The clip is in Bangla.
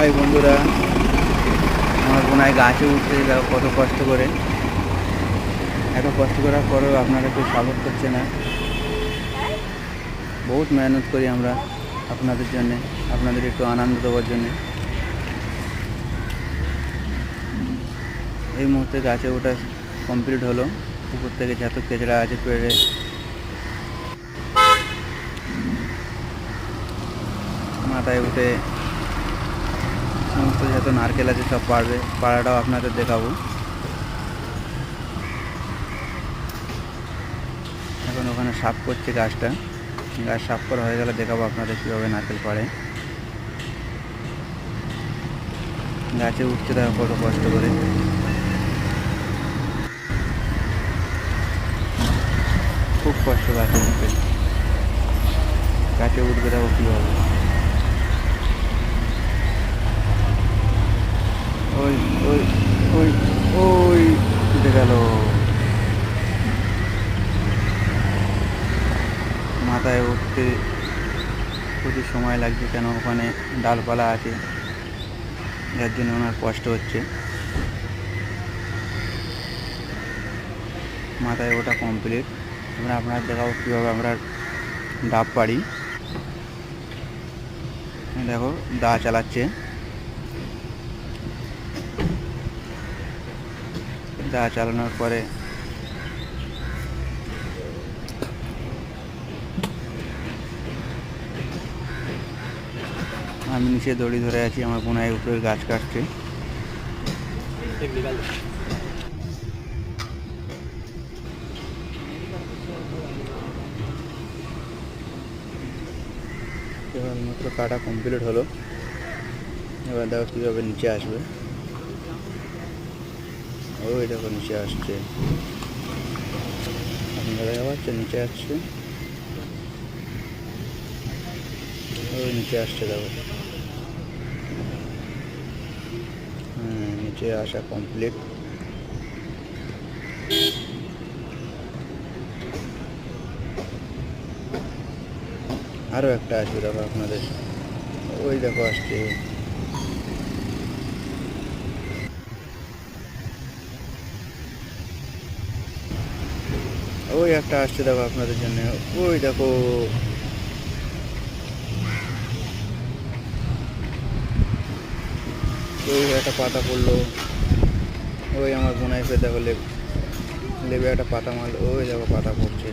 হাই বন্ধুরা, আমার বোনায় গাছে উঠতে দেখো কত কষ্ট করে। এত কষ্ট করার পরেও আপনারা কেউ সাপোর্ট করছে না। বহুত মেহনত করি আমরা আপনাদের জন্যে, আপনাদের একটু আনন্দ দেওয়ার জন্যে। এই মুহূর্তে গাছে ওঠা কমপ্লিট হলো। উপর থেকে যত কেচড়া আছে পেড়ে মাথায় উঠে সমস্ত যত নারকেল আছে সব পাড়বে। পাড়াটাও আপনাদের দেখাবো। এখন ওখানে সাফ করছে গাছটা। গাছ সাফ করা হয়ে গেলে দেখাবো আপনাদের কীভাবে নারকেল পাড়ে। গাছে উঠছে দেখো কত কষ্ট করে। খুব কষ্ট গাছে উঠবে। গাছে উঠবে দেখো কীভাবে। ওই ওই ওই ওই উঠে গেল। মাথায় উঠতে প্রচুর সময় লাগছে, কেন ওখানে ডালপালা আছে, যার জন্য ওনার কষ্ট হচ্ছে। মাথায় ওটা কমপ্লিট। আমরা আপনার দেখাবো কীভাবে আমরা ডাব পাড়ি। দেখো দা চালাচ্ছে। দা চালানোর পরে আমি নিচে দড়ি ধরে আছি, আমার বোনায় উপরে গাছ কাটছে। এবার মাত্র কাটা কমপ্লিট হলো। এবার দেখো কীভাবে নিচে আসবে। ওই দেখো নিচে আসছে, আপনারা দেখা পাচ্ছেন নিচে আসছে। ওই নিচে আসছে দেখো। নিচে আসা কমপ্লিট। আরও একটা আসবে দেখো আপনাদের। ওই দেখো আসছে। ওই একটা আসছে দেখো আপনাদের জন্য। ওই দেখো ওই একটা পাতা পড়লো। ওই আমার বোনায় ফের দেখো লেবে একটা পাতা মারলো। ওই দেখো পাতা পড়ছে।